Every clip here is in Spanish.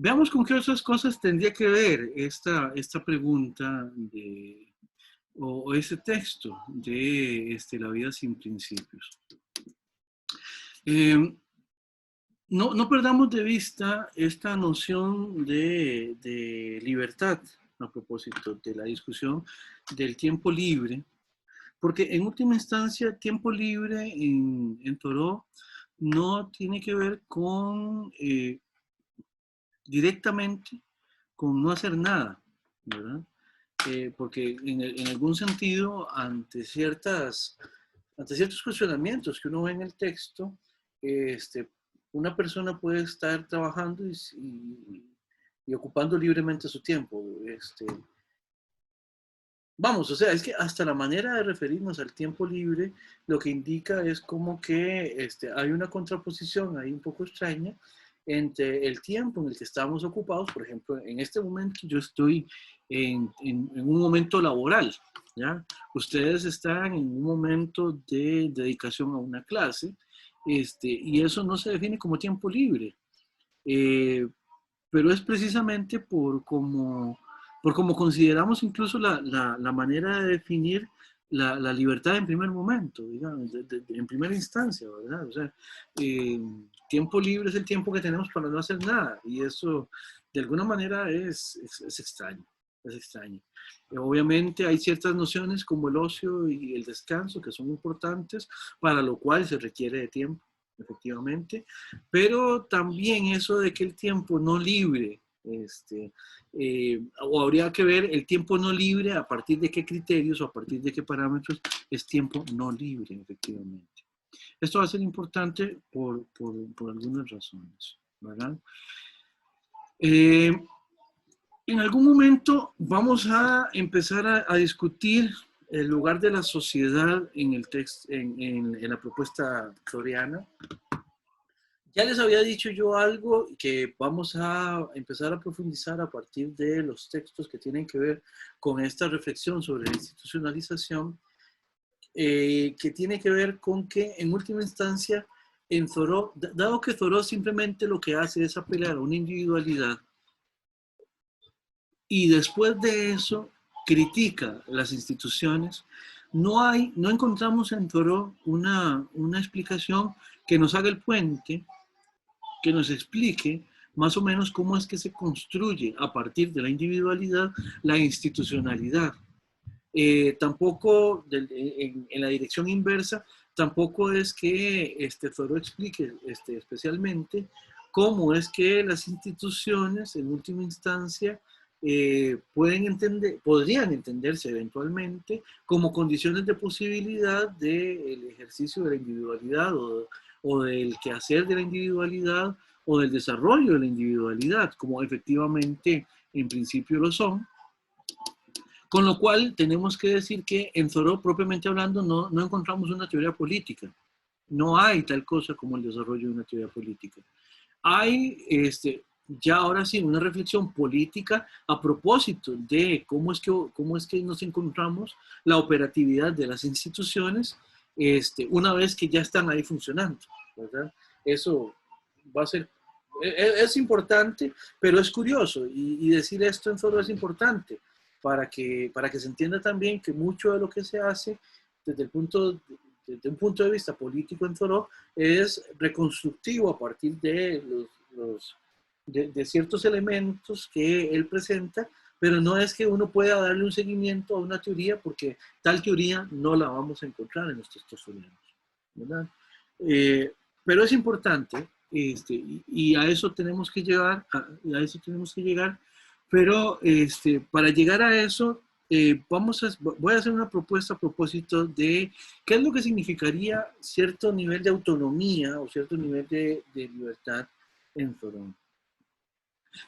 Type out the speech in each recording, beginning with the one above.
Veamos con qué otras cosas tendría que ver esta pregunta o ese texto de La vida sin principios. No perdamos de vista esta noción de libertad a propósito de la discusión del tiempo libre, porque en última instancia tiempo libre en Thoreau no tiene que ver con directamente con no hacer nada, ¿verdad? Porque en algún sentido, ante ciertos cuestionamientos que uno ve en el texto, una persona puede estar trabajando y ocupando libremente su tiempo. Vamos, o sea, es que hasta la manera de referirnos al tiempo libre lo que indica es como que hay una contraposición ahí un poco extraña entre el tiempo en el que estamos ocupados. Por ejemplo, en este momento yo estoy en un momento laboral, ¿ya? Ustedes están en un momento de dedicación a una clase, y eso no se define como tiempo libre. Pero es precisamente por cómo consideramos incluso la manera de definir la libertad en primer momento, digamos, en primera instancia, ¿verdad? O sea, tiempo libre es el tiempo que tenemos para no hacer nada, y eso de alguna manera es extraño, es extraño. Obviamente hay ciertas nociones como el ocio y el descanso que son importantes, para lo cual se requiere de tiempo, efectivamente, pero también eso de que el tiempo no libre, o habría que ver el tiempo no libre a partir de qué criterios o a partir de qué parámetros es tiempo no libre, efectivamente. Esto va a ser importante por algunas razones, ¿verdad? En algún momento vamos a empezar a discutir el lugar de la sociedad en el texto, en la propuesta floriana. Ya les había dicho yo algo que vamos a empezar a profundizar a partir de los textos que tienen que ver con esta reflexión sobre la institucionalización, que tiene que ver con que en última instancia en Thoreau, dado que Thoreau simplemente lo que hace es apelar a una individualidad y después de eso critica las instituciones, no encontramos en Thoreau una explicación que nos haga el puente, que nos explique más o menos cómo es que se construye a partir de la individualidad la institucionalidad. Tampoco en la dirección inversa, tampoco es que Thoreau explique especialmente cómo es que las instituciones en última instancia podrían entenderse eventualmente como condiciones de posibilidad del ejercicio de la individualidad o del quehacer de la individualidad o del desarrollo de la individualidad, como efectivamente en principio lo son. Con lo cual tenemos que decir que en Thoreau, propiamente hablando, no encontramos una teoría política. No hay tal cosa como el desarrollo de una teoría política. Hay ya ahora sí una reflexión política a propósito de cómo es que nos encontramos la operatividad de las instituciones una vez que ya están ahí funcionando, ¿verdad? Eso va a ser, es importante, pero es curioso, y decir esto en Thoreau es importante para que se entienda también que mucho de lo que se hace desde un punto de vista político en Thoreau es reconstructivo a partir de de ciertos elementos que él presenta, pero no es que uno pueda darle un seguimiento a una teoría porque tal teoría no la vamos a encontrar en los textos thoreanos, ¿verdad? Pero es importante, y a eso tenemos que llegar, pero para llegar a eso, voy a hacer una propuesta a propósito de qué es lo que significaría cierto nivel de autonomía o cierto nivel de libertad en Thoreau.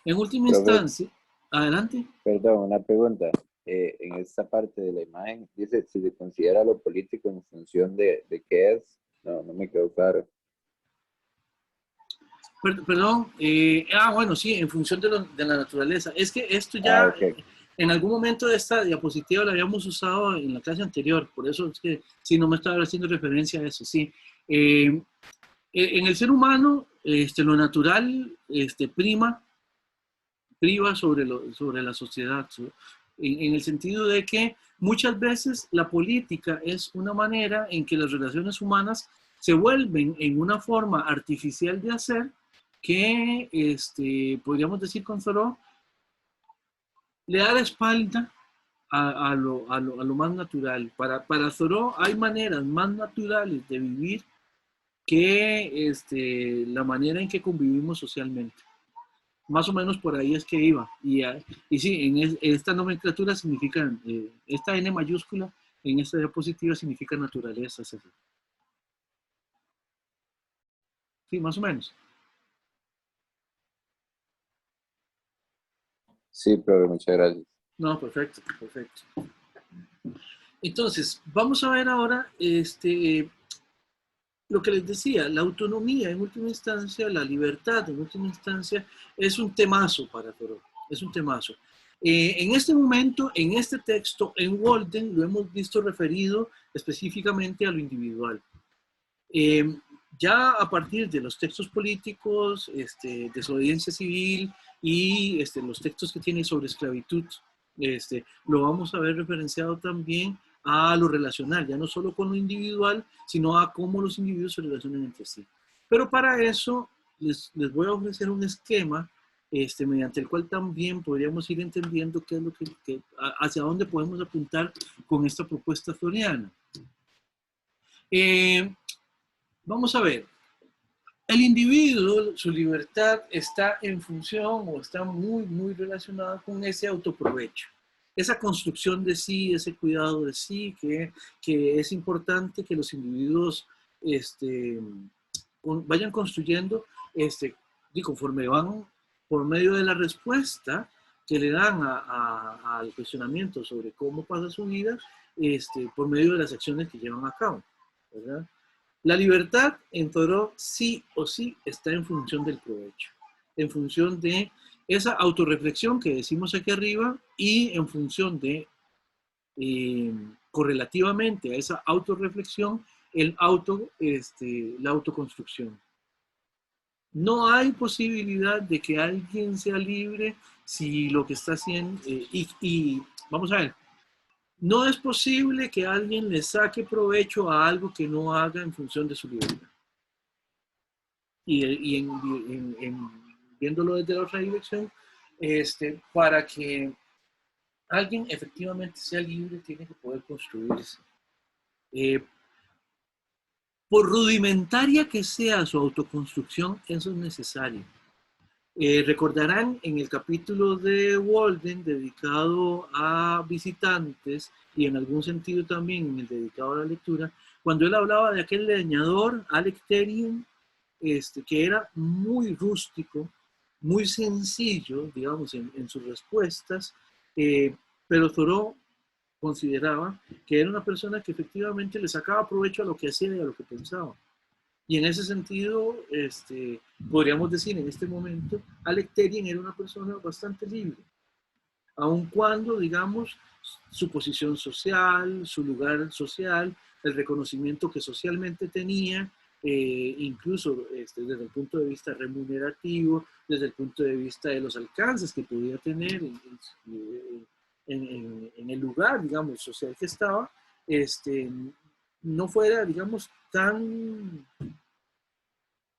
En última Profe, instancia, adelante. perdón, una pregunta. En esta parte de la imagen dice si se considera lo político en función de qué es. No me quedó claro. Perdón, bueno, sí, en función de la naturaleza. Es que esto Ah, ya, ok. en algún momento de esta diapositiva la habíamos usado en la clase anterior, por eso es que sí, no me estaba haciendo referencia a eso, sí. En el ser humano, lo natural prima priva sobre la sociedad, en el sentido de que muchas veces la política es una manera en que las relaciones humanas se vuelven en una forma artificial de hacer que, podríamos decir con Thoreau, le da la espalda a lo más natural. Para Thoreau hay maneras más naturales de vivir que la manera en que convivimos socialmente. Más o menos por ahí es que iba. Y sí, esta nomenclatura significa, esta N mayúscula en esta diapositiva significa naturaleza. Sí, más o menos. Sí, profe, muchas gracias. No, perfecto, perfecto. Entonces, vamos a ver ahora lo que les decía, la autonomía en última instancia, la libertad en última instancia, es un temazo para Thoreau, es un temazo. En este momento, en este texto, en Walden, lo hemos visto referido específicamente a lo individual. Ya a partir de los textos políticos, desobediencia civil y los textos que tiene sobre esclavitud, lo vamos a ver referenciado también a lo relacional, ya no solo con lo individual, sino a cómo los individuos se relacionan entre sí. Pero para eso les voy a ofrecer un esquema mediante el cual también podríamos ir entendiendo qué es lo hacia dónde podemos apuntar con esta propuesta thoreana. Vamos a ver, el individuo, su libertad está en función o está muy, muy relacionada con ese autoprovecho. Esa construcción de sí, ese cuidado de sí, que es importante que los individuos vayan construyendo y conforme van por medio de la respuesta que le dan al cuestionamiento sobre cómo pasa su vida, por medio de las acciones que llevan a cabo, ¿verdad? La libertad en Thoreau sí o sí está en función del provecho, en función de esa autorreflexión que decimos aquí arriba y en función de, correlativamente a esa autorreflexión, la autoconstrucción. No hay posibilidad de que alguien sea libre si lo que está haciendo, y vamos a ver, no es posible que alguien le saque provecho a algo que no haga en función de su libertad. Y viéndolo desde la otra dirección, para que alguien efectivamente sea libre, tiene que poder construirse. Por rudimentaria que sea su autoconstrucción, eso es necesario. Recordarán en el capítulo de Walden dedicado a visitantes y en algún sentido también en el dedicado a la lectura, cuando él hablaba de aquel leñador, Alec Terrien, que era muy rústico, muy sencillo, digamos, en sus respuestas, pero Thoreau consideraba que era una persona que efectivamente le sacaba provecho a lo que hacía y a lo que pensaba. Y en ese sentido, podríamos decir en este momento, Alec Terrien era una persona bastante libre, aun cuando, digamos, su posición social, su lugar social, el reconocimiento que socialmente tenía, incluso desde el punto de vista remunerativo, desde el punto de vista de los alcances que podía tener en el lugar, digamos, social que estaba, no fuera, digamos,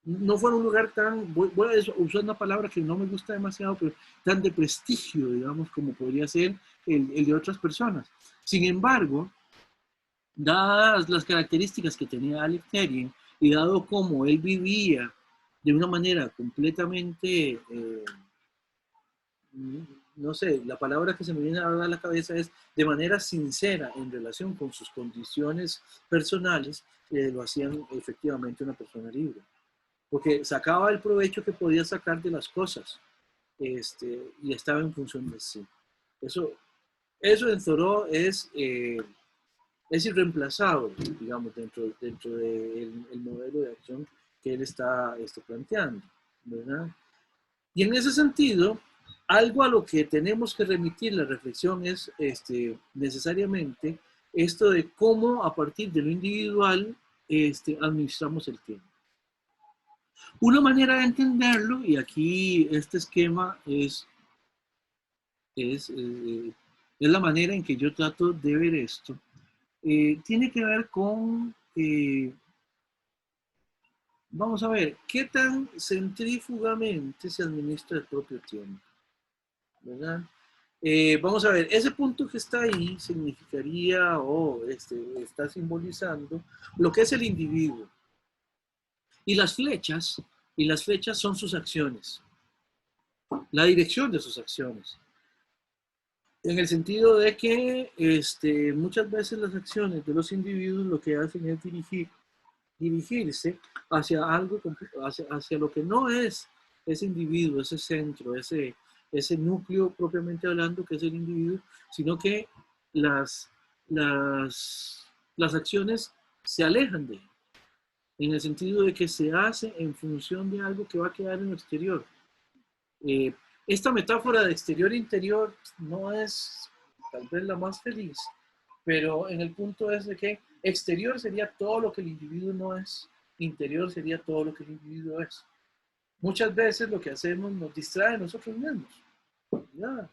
no fuera un lugar tan, voy a usar una palabra que no me gusta demasiado, pero tan de prestigio, digamos, como podría ser el de otras personas. Sin embargo, dadas las características que tenía Alec Terrien y dado cómo él vivía de una manera completamente, no sé, la palabra que se me viene a la cabeza es de manera sincera en relación con sus condiciones personales, lo hacían efectivamente una persona libre. Porque sacaba el provecho que podía sacar de las cosas y estaba en función de sí. Eso en Thoreau es irreemplazable, digamos, dentro del modelo de acción que él está planteando, ¿verdad? Y en ese sentido, algo a lo que tenemos que remitir la reflexión es necesariamente esto de cómo a partir de lo individual administramos el tiempo. Una manera de entenderlo, y aquí este esquema es es la manera en que yo trato de ver esto. Tiene que ver con, vamos a ver, qué tan centrífugamente se administra el propio tiempo, ¿verdad? Vamos a ver, ese punto que está ahí significaría o está simbolizando lo que es el individuo. Y las flechas son sus acciones, la dirección de sus acciones. En el sentido de que muchas veces las acciones de los individuos lo que hacen es dirigirse hacia algo, hacia lo que no es ese individuo, ese centro, ese núcleo propiamente hablando que es el individuo, sino que las, las acciones se alejan de él, en el sentido de que se hace en función de algo que va a quedar en el exterior. Eh, esta metáfora de exterior e interior no es tal vez la más feliz, pero en el punto es de que exterior sería todo lo que el individuo no es, interior sería todo lo que el individuo es. Muchas veces lo que hacemos nos distrae a nosotros mismos. ¿Ya?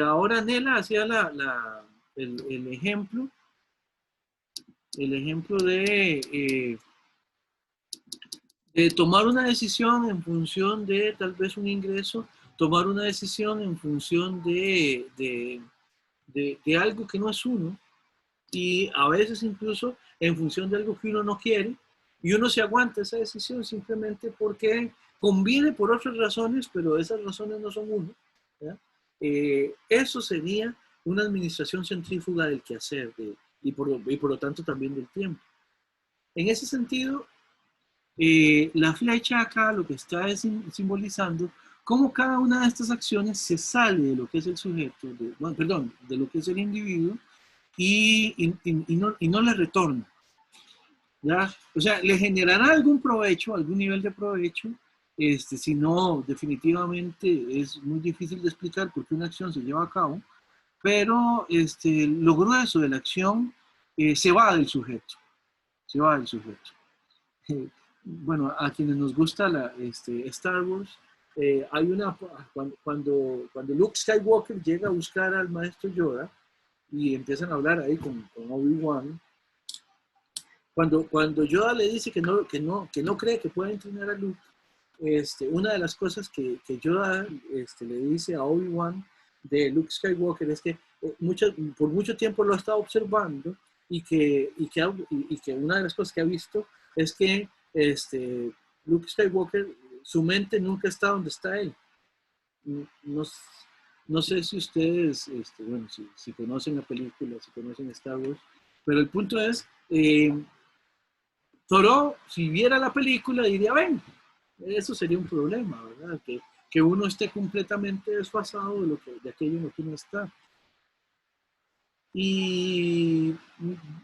Ahora Nela hacía el ejemplo de tomar una decisión en función de tal vez un ingreso, tomar una decisión en función de algo que no es uno, y a veces incluso en función de algo que uno no quiere, y uno se aguanta esa decisión simplemente porque conviene por otras razones, pero esas razones no son uno. Eso sería una administración centrífuga del quehacer y por lo tanto también del tiempo. En ese sentido, la flecha acá lo que está es simbolizando cómo cada una de estas acciones se sale de lo que es el sujeto, bueno, perdón, de lo que es el individuo y no le retorna. ¿Ya? O sea, le generará algún provecho, algún nivel de provecho, si no, definitivamente es muy difícil de explicar porque una acción se lleva a cabo, pero lo grueso de la acción se va del sujeto, se va del sujeto. Bueno, a quienes nos gusta Star Wars, hay una, cuando Luke Skywalker llega a buscar al maestro Yoda y empiezan a hablar ahí con Obi-Wan, cuando Yoda le dice que no cree que pueda entrenar a Luke, una de las cosas que Yoda le dice a Obi-Wan de Luke Skywalker es que por mucho tiempo lo ha estado observando y que una de las cosas que ha visto es que Luke Skywalker, su mente nunca está donde está él. No, no sé si ustedes, bueno, si conocen la película, si conocen Star Wars, pero el punto es, Thoreau, si viera la película, diría, ven, eso sería un problema, ¿verdad? Que uno esté completamente desfasado de aquello en lo que uno está. Y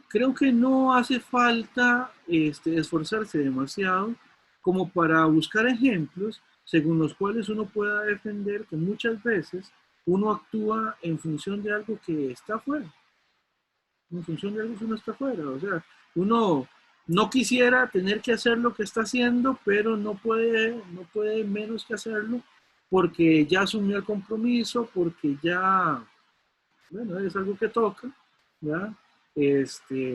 creo que no hace falta esforzarse demasiado como para buscar ejemplos según los cuales uno pueda defender que muchas veces uno actúa en función de algo que está afuera, en función de algo que uno está afuera. O sea, uno no quisiera tener que hacer lo que está haciendo, pero no puede menos que hacerlo porque ya asumió el compromiso, porque ya, bueno, es algo que toca, ¿ya?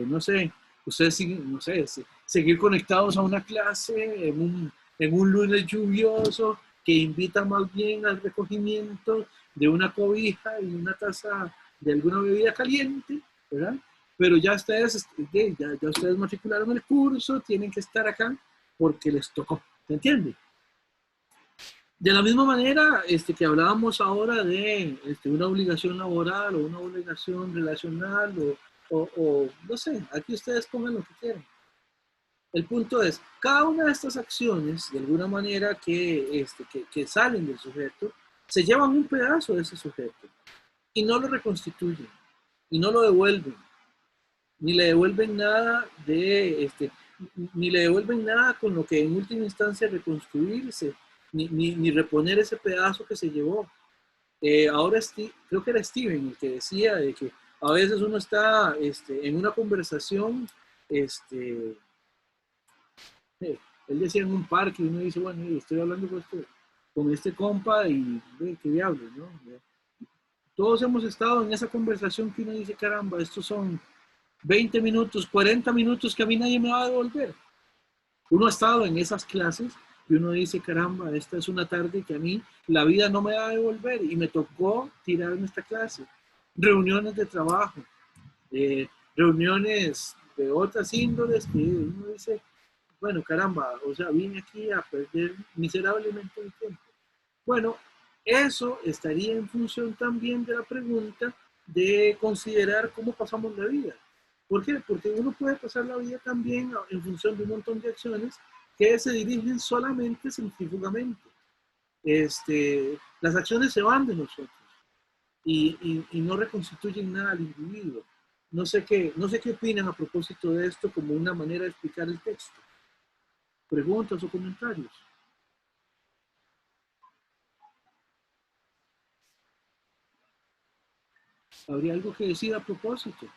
No sé, ustedes siguen, no sé, seguir conectados a una clase en un lunes lluvioso que invita más bien al recogimiento de una cobija y una taza de alguna bebida caliente, ¿verdad? Pero ya ustedes, ya ustedes matricularon el curso, tienen que estar acá porque les tocó, ¿se entiende? De la misma manera que hablábamos ahora de una obligación laboral o una obligación relacional o no sé, aquí ustedes pongan lo que quieran. El punto es, cada una de estas acciones, de alguna manera que salen del sujeto, se llevan un pedazo de ese sujeto y no lo reconstituyen y no lo devuelven, ni le devuelven nada ni le devuelven nada con lo que en última instancia reconstruirse, ni reponer ese pedazo que se llevó. Ahora creo que era Steven el que decía de que a veces uno está en una conversación, él decía en un parque y uno dice, bueno, estoy hablando con usted. con este compa y qué diablo, ¿no? Todos hemos estado en esa conversación que uno dice, caramba, estos son 20 minutos, 40 minutos que a mí nadie me va a devolver. Uno ha estado en esas clases y uno dice, caramba, esta es una tarde que a mí la vida no me va a devolver y me tocó tirarme esta clase. Reuniones de trabajo, reuniones de otras índoles que uno dice, bueno, caramba, o sea, vine aquí a perder miserablemente el tiempo. Bueno, eso estaría en función también de la pregunta de considerar cómo pasamos la vida. ¿Por qué? Porque uno puede pasar la vida también en función de un montón de acciones que se dirigen solamente centrífugamente. Las acciones se van de nosotros y no reconstituyen nada al individuo. No sé qué opinan a propósito de esto como una manera de explicar el texto. Preguntas o comentarios. ¿Habría algo que decir a propósito?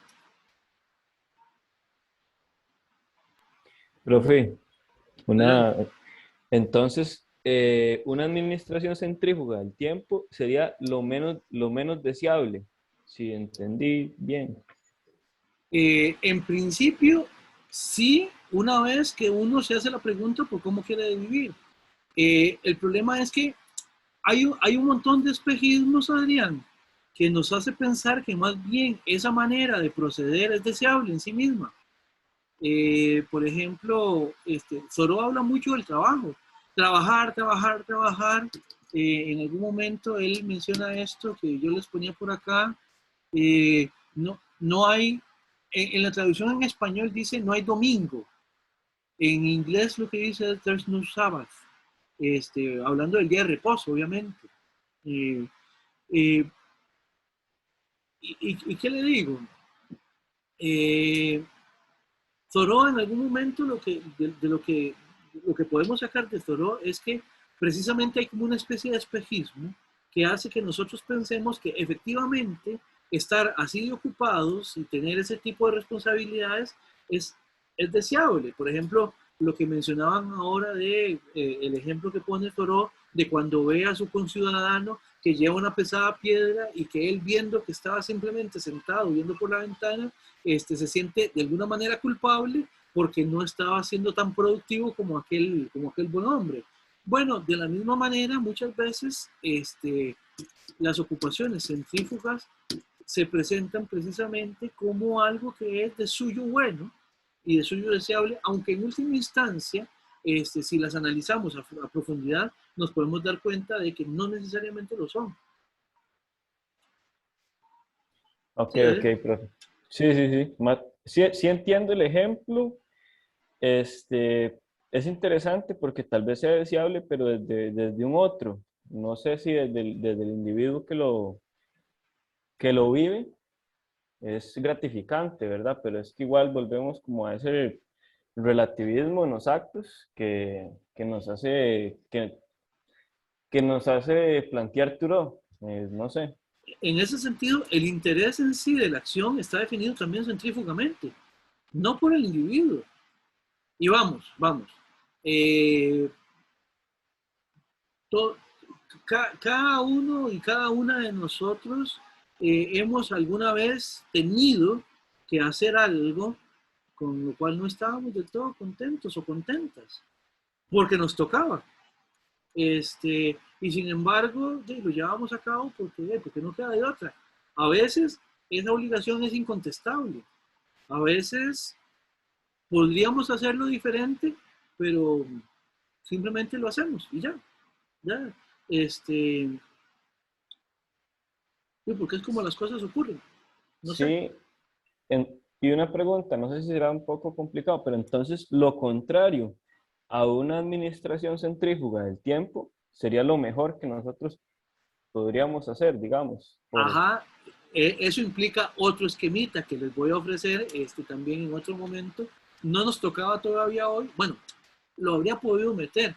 Profe, Adelante. entonces, una administración centrífuga del tiempo sería lo menos deseable, si entendí bien. En principio, sí, una vez que uno se hace la pregunta por cómo quiere vivir. El problema es que hay un montón de espejismos, Adrián, que nos hace pensar que más bien esa manera de proceder es deseable en sí misma. Por ejemplo, Thoreau habla mucho del trabajo. Trabajar, trabajar, trabajar. En algún momento él menciona esto que yo les ponía por acá. No hay, en la traducción en español dice no hay domingo. En inglés lo que dice es there's no Sabbath. Hablando del día de reposo, obviamente. Eh, eh, y qué le digo? Thoreau en algún momento lo que podemos sacar de Thoreau es que precisamente hay como una especie de espejismo que hace que nosotros pensemos que efectivamente estar así de ocupados y tener ese tipo de responsabilidades es deseable. Por ejemplo, lo que mencionaban ahora de el ejemplo que pone Thoreau de cuando ve a su conciudadano que lleva una pesada piedra y que él viendo que estaba simplemente sentado viendo por la ventana, se siente de alguna manera culpable porque no estaba siendo tan productivo como aquel buen hombre. Bueno, de la misma manera, muchas veces las ocupaciones centrífugas se presentan precisamente como algo que es de suyo bueno y de suyo deseable, aunque en última instancia, si las analizamos a profundidad, nos podemos dar cuenta de que no necesariamente lo son. Ok, ¿Sí, ok, profe. Sí, sí, sí. Sí, sí entiendo el ejemplo. Es interesante porque tal vez sea deseable, pero desde un otro. No sé si desde el individuo que lo vive es gratificante, ¿verdad? Pero es que igual volvemos como a ese relativismo en los actos que nos hace plantear Thoreau. No sé. En ese sentido, el interés en sí de la acción está definido también centrífugamente, no por el individuo. Y vamos. Eh, to, cada uno y cada una de nosotros hemos alguna vez tenido que hacer algo con lo cual no estábamos del todo contentos o contentas, porque nos tocaba. Y sin embargo, lo llevamos a cabo porque no queda de otra. A veces esa obligación es incontestable. A veces podríamos hacerlo diferente, pero simplemente lo hacemos y ya. Porque es como las cosas ocurren. No sé. Sí, y una pregunta, no sé si será un poco complicado, pero entonces lo contrario a una administración centrífuga del tiempo sería lo mejor que nosotros podríamos hacer, digamos. Ajá, eso implica otro esquemita que les voy a ofrecer también en otro momento. No nos tocaba todavía hoy. Bueno, lo habría podido meter,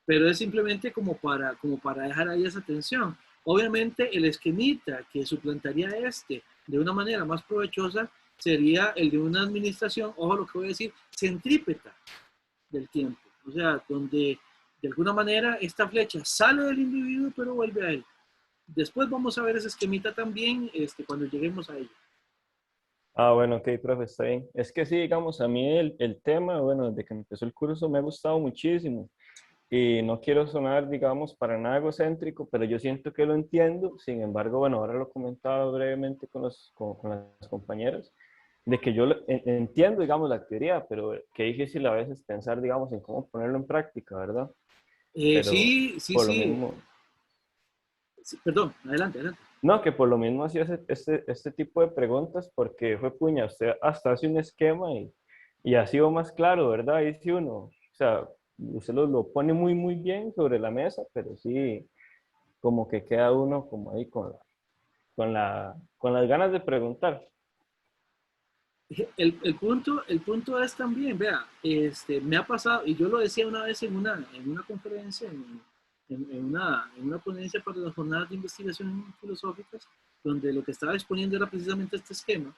pero es simplemente como para dejar ahí esa tensión. Obviamente el esquemita que suplantaría de una manera más provechosa sería el de una administración, ojo lo que voy a decir, centrípeta del tiempo. O sea, De alguna manera, esta flecha sale del individuo, pero vuelve a él. Después vamos a ver ese esquemita también cuando lleguemos a ello. Ah, bueno, ok, profe, está bien. Es que sí, digamos, a mí el tema, bueno, desde que empezó el curso me ha gustado muchísimo. Y no quiero sonar, digamos, para nada egocéntrico, pero yo siento que lo entiendo. Sin embargo, bueno, ahora lo comentaba brevemente con las compañeras, de que yo entiendo, digamos, la teoría, pero qué difícil a veces pensar, digamos, en cómo ponerlo en práctica, ¿verdad? Pero Sí, sí, por lo sí, mismo, sí. Perdón, adelante, adelante. no, que por lo mismo hacía este tipo de preguntas, porque fue puña, usted hasta hace un esquema y ha sido más claro, ¿verdad? Dice uno, o sea, usted lo pone muy, muy bien sobre la mesa, pero sí, como que queda uno como ahí con las ganas de preguntar. El punto es también, vea, me ha pasado, y yo lo decía una vez en una conferencia, en una ponencia para las jornadas de investigación filosóficas, donde lo que estaba exponiendo era precisamente este esquema,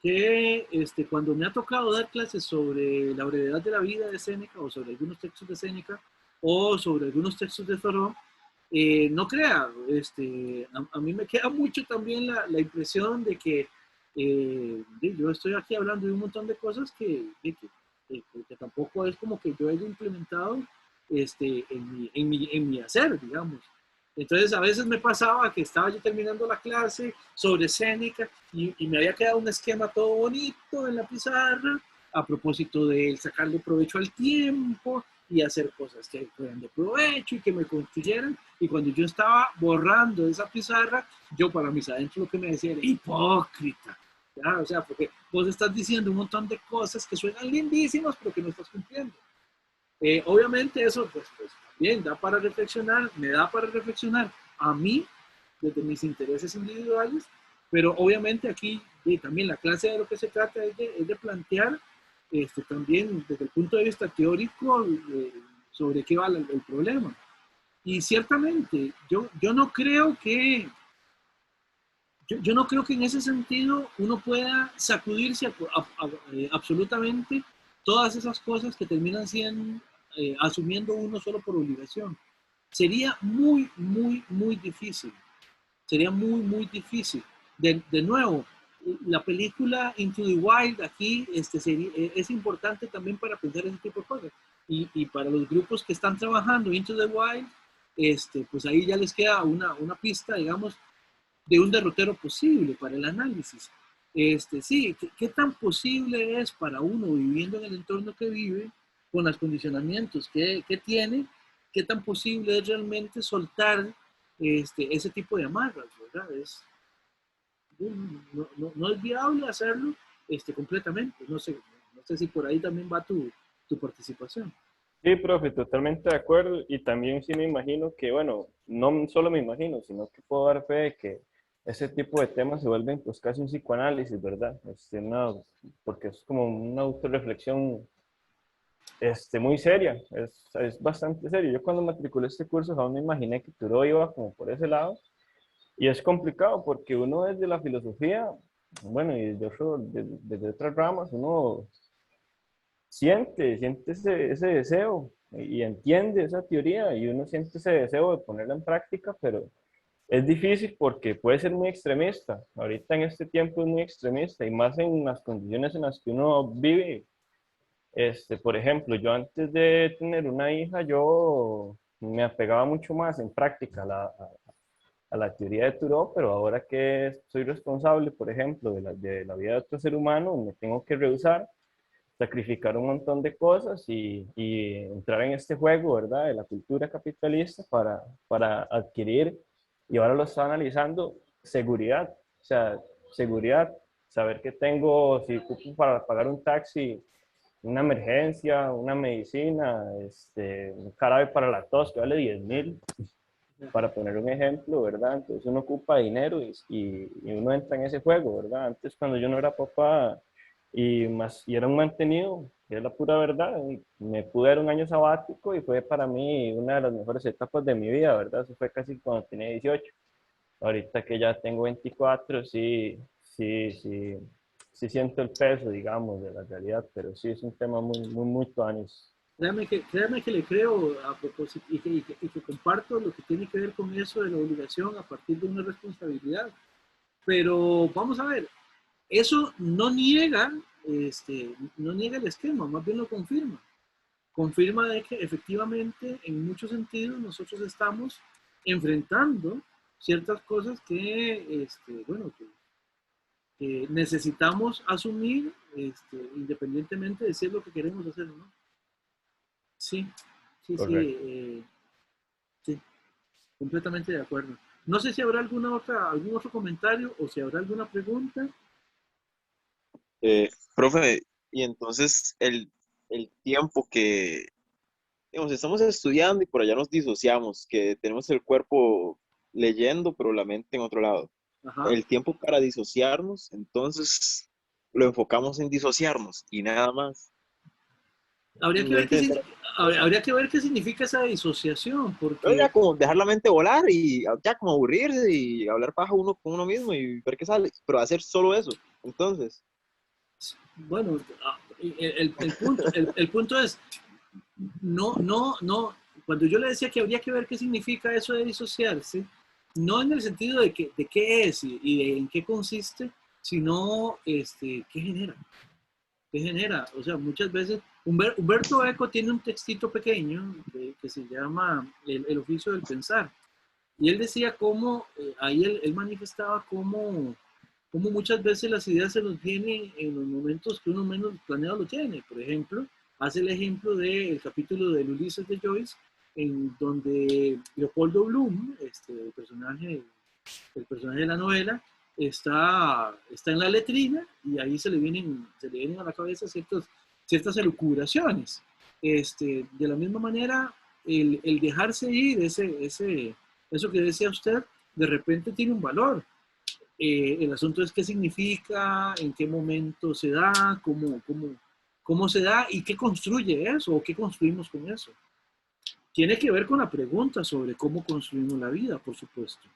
que cuando me ha tocado dar clases sobre la brevedad de la vida de Séneca, o sobre algunos textos de Séneca, o sobre algunos textos de Thoreau, no crea, a mí me queda mucho también la impresión de que yo estoy aquí hablando de un montón de cosas que tampoco es como que yo haya implementado en mi hacer, digamos. Entonces a veces me pasaba que estaba yo terminando la clase sobre Séneca y me había quedado un esquema todo bonito en la pizarra a propósito de sacarle provecho al tiempo y hacer cosas que fueran de provecho y que me construyeran. Y cuando yo estaba borrando esa pizarra, yo para mis adentros lo que me decía era hipócrita. ¿Ya? O sea, porque vos estás diciendo un montón de cosas que suenan lindísimas, pero que no estás cumpliendo. Obviamente eso, pues también da para reflexionar, me da para reflexionar a mí, desde mis intereses individuales, pero obviamente aquí también la clase de lo que se trata es de plantear también desde el punto de vista teórico sobre qué va el problema. Y ciertamente, yo no creo que yo no creo que en ese sentido uno pueda sacudirse absolutamente todas esas cosas que terminan siendo, asumiendo uno solo por obligación. Sería muy, muy, muy difícil. Sería muy, muy difícil. De nuevo, la película Into the Wild aquí es importante también para pensar ese tipo de cosas. Y para los grupos que están trabajando Into the Wild, pues ahí ya les queda una pista, digamos, de un derrotero posible para el análisis. Sí, ¿qué tan posible es para uno viviendo en el entorno que vive, con los condicionamientos que tiene, qué tan posible es realmente soltar ese tipo de amarras, ¿verdad? No es viable hacerlo completamente. No sé si por ahí también va tu participación. Sí, profe, totalmente de acuerdo. Y también sí me imagino que, bueno, no solo me imagino, sino que puedo dar fe de que ese tipo de temas se vuelven pues casi un psicoanálisis, ¿verdad? Porque es como una autorreflexión muy seria, es bastante serio. Yo cuando matriculé este curso jamás me imaginé que Thoreau iba como por ese lado. Y es complicado porque uno desde la filosofía, bueno, y desde otras ramas, uno siente ese deseo y entiende esa teoría y uno siente ese deseo de ponerla en práctica, pero es difícil porque puede ser muy extremista. Ahorita en este tiempo es muy extremista y más en las condiciones en las que uno vive. Por ejemplo, yo antes de tener una hija, yo me apegaba mucho más en práctica a la teoría de Thoreau, pero ahora que soy responsable, por ejemplo, de la vida de otro ser humano, me tengo que rehusar, sacrificar un montón de cosas y entrar en este juego, ¿verdad?, de la cultura capitalista para adquirir, y ahora lo está analizando, seguridad, o sea, seguridad, saber que tengo, si ocupo para pagar un taxi, una emergencia, una medicina, un jarabe para la tos que vale 10.000, para poner un ejemplo, ¿verdad? Entonces uno ocupa dinero y uno entra en ese juego, ¿verdad? Antes cuando yo no era papá y era un mantenido, que es la pura verdad, y me pude dar un año sabático y fue para mí una de las mejores etapas de mi vida, ¿verdad? Eso fue casi cuando tenía 18. Ahorita que ya tengo 24, sí siento el peso, digamos, de la realidad, pero sí es un tema muy, muy, muy tuanis. créame que le creo a propósito y que comparto lo que tiene que ver con eso de la obligación a partir de una responsabilidad. Pero vamos a ver, eso no niega, no niega el esquema, más bien lo confirma. Confirma de que efectivamente en muchos sentidos nosotros estamos enfrentando ciertas cosas que, bueno, que necesitamos asumir independientemente de si es lo que queremos hacer o no. Sí, sí, sí, Correcto. sí, completamente de acuerdo. No sé si habrá algún otro comentario o si habrá alguna pregunta. Profe, y entonces el tiempo que, digamos, estamos estudiando y por allá nos disociamos, que tenemos el cuerpo leyendo, pero la mente en otro lado. Ajá. El tiempo para disociarnos, entonces lo enfocamos en disociarnos y nada más. Habría que No ver qué, intentar otra cosa. habría que ver qué significa esa disociación, No, porque, ya como dejar la mente volar y ya como aburrirse y hablar paja uno con uno mismo y ver qué sale, pero hacer solo eso. Entonces, bueno, el punto es, no, cuando yo le decía que habría que ver qué significa eso de disociarse, no en el sentido de qué es y de en qué consiste, sino qué genera. ¿Qué genera? O sea, muchas veces, Humberto Eco tiene un textito pequeño que se llama el oficio del pensar. Y él decía cómo, ahí él manifestaba cómo muchas veces las ideas se nos vienen en los momentos que uno menos planeado lo tiene. Por ejemplo, hace el ejemplo del capítulo del Ulises de Joyce, en donde Leopoldo Bloom, el personaje de la novela, está en la letrina y ahí se le vienen a la cabeza ciertas elucubraciones. De la misma manera, el dejarse ir, eso que decía usted, de repente tiene un valor. El asunto es qué significa, en qué momento se da, cómo se da y qué construye eso o qué construimos con eso. Tiene que ver con la pregunta sobre cómo construimos la vida, por supuesto.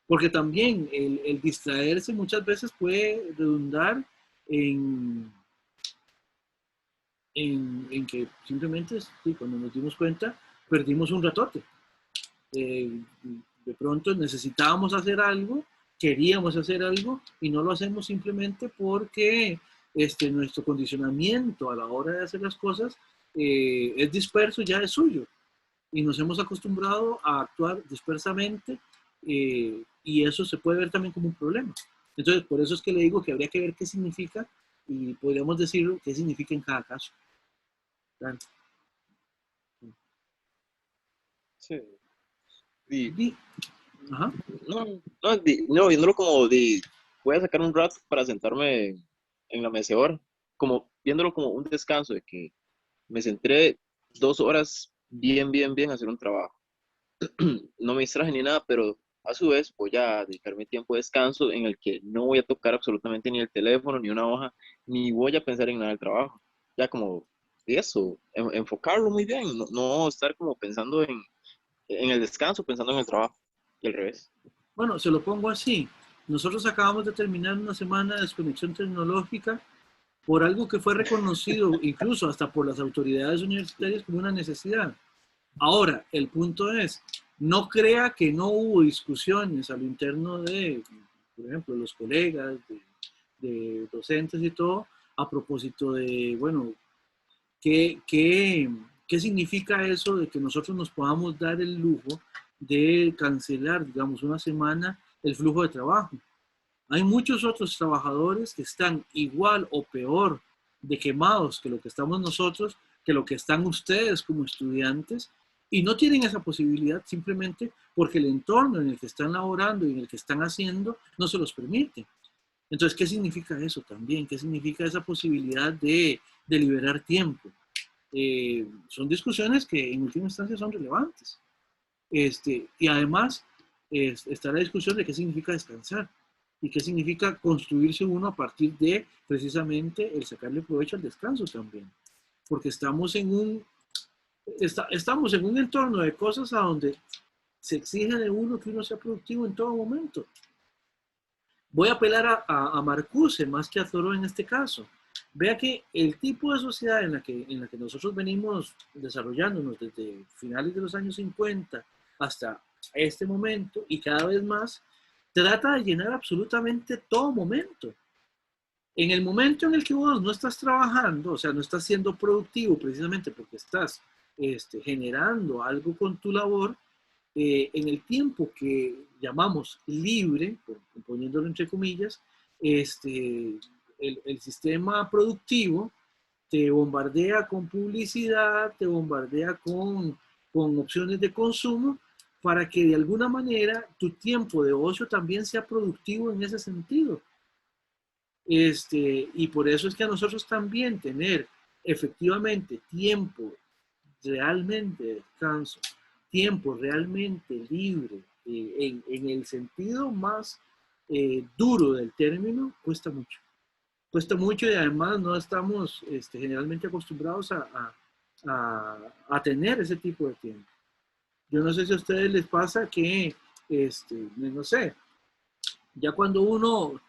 Porque también el distraerse muchas veces puede redundar en, en que simplemente, sí, cuando nos dimos cuenta, perdimos un ratote. Eh, de pronto necesitábamos hacer algo, queríamos hacer algo y no lo hacemos simplemente porque nuestro condicionamiento a la hora de hacer las cosas es disperso, ya es suyo. Y nos hemos acostumbrado a actuar dispersamente y eso se puede ver también como un problema. Entonces, por eso es que le digo que habría que ver qué significa y podríamos decir qué significa en cada caso. Claro. sí. Y, Ajá. no, viéndolo como de, voy a sacar un rato para sentarme en la mecedora, como viéndolo como un descanso, de que me centré 2 horas bien a hacer un trabajo. No me distraje ni nada, pero a su vez voy a dedicarme tiempo de descanso en el que no voy a tocar absolutamente ni el teléfono, ni una hoja, ni voy a pensar en nada del trabajo. Ya como eso, enfocarlo muy bien, no estar como pensando en el descanso, pensando en el trabajo, y al revés. Bueno, se lo pongo así. Nosotros acabamos de terminar una semana de desconexión tecnológica por algo que fue reconocido incluso hasta por las autoridades universitarias como una necesidad. Ahora, el punto es, no crea que no hubo discusiones a lo interno de, por ejemplo, los colegas, de docentes y todo, a propósito de, bueno, ¿qué significa eso de que nosotros nos podamos dar el lujo de cancelar, digamos, una semana el flujo de trabajo? Hay muchos otros trabajadores que están igual o peor de quemados que lo que estamos nosotros, que lo que están ustedes como estudiantes, y no tienen esa posibilidad simplemente porque el entorno en el que están laborando y en el que están haciendo no se los permite. Entonces, ¿qué significa eso también? ¿Qué significa esa posibilidad de liberar tiempo? Son discusiones que en última instancia son relevantes. Y además está la discusión de qué significa descansar y qué significa construirse uno a partir de precisamente el sacarle provecho al descanso también. Porque estamos en un entorno de cosas a donde se exige de uno que uno sea productivo en todo momento. Voy a apelar a Marcuse más que a Thoreau en este caso. Vea que el tipo de sociedad en la que nosotros venimos desarrollándonos desde finales de los años 50 hasta este momento y cada vez más, trata de llenar absolutamente todo momento. En el momento en el que vos no estás trabajando, o sea, no estás siendo productivo precisamente porque estás generando algo con tu labor, en el tiempo que llamamos libre, poniéndolo entre comillas, el sistema productivo te bombardea con publicidad, te bombardea con opciones de consumo para que de alguna manera tu tiempo de ocio también sea productivo en ese sentido. Y por eso es que a nosotros también tener efectivamente tiempo realmente de descanso, tiempo realmente libre, en el sentido más duro del término, cuesta mucho. Cuesta mucho y además no estamos generalmente acostumbrados a tener ese tipo de tiempo. Yo no sé si a ustedes les pasa que, no sé, ya cuando uno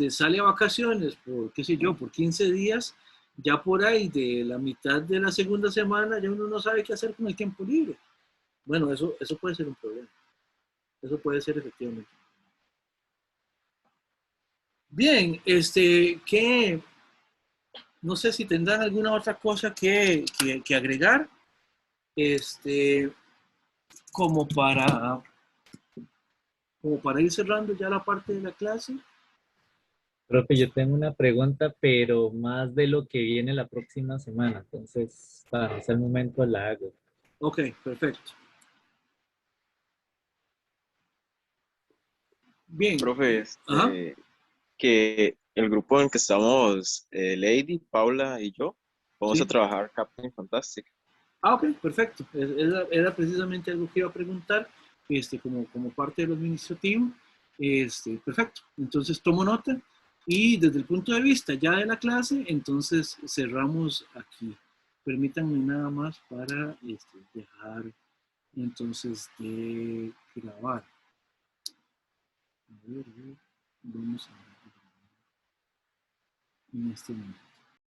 sale a vacaciones por, qué sé yo, por 15 días, ya por ahí de la mitad de la segunda semana ya uno no sabe qué hacer con el tiempo libre. Bueno, eso puede ser un problema. Eso puede ser efectivamente. Bien, ¿qué? No sé si tendrán alguna otra cosa que agregar, este, como para, como para ir cerrando ya la parte de la clase. Profe, yo tengo una pregunta, pero más de lo que viene la próxima semana. Entonces, para ese momento la hago. Ok, perfecto. Bien. Profe, Ajá. que el grupo en el que estamos, Lady, Paula y yo, vamos a Sí. trabajar Captain Fantastic. Ah, ok, perfecto. Era precisamente algo que iba a preguntar, como parte del administrativo. Perfecto. Entonces tomo nota y desde el punto de vista ya de la clase, entonces cerramos aquí. Permítanme nada más para dejar entonces de grabar. A ver, vamos a ver en este momento.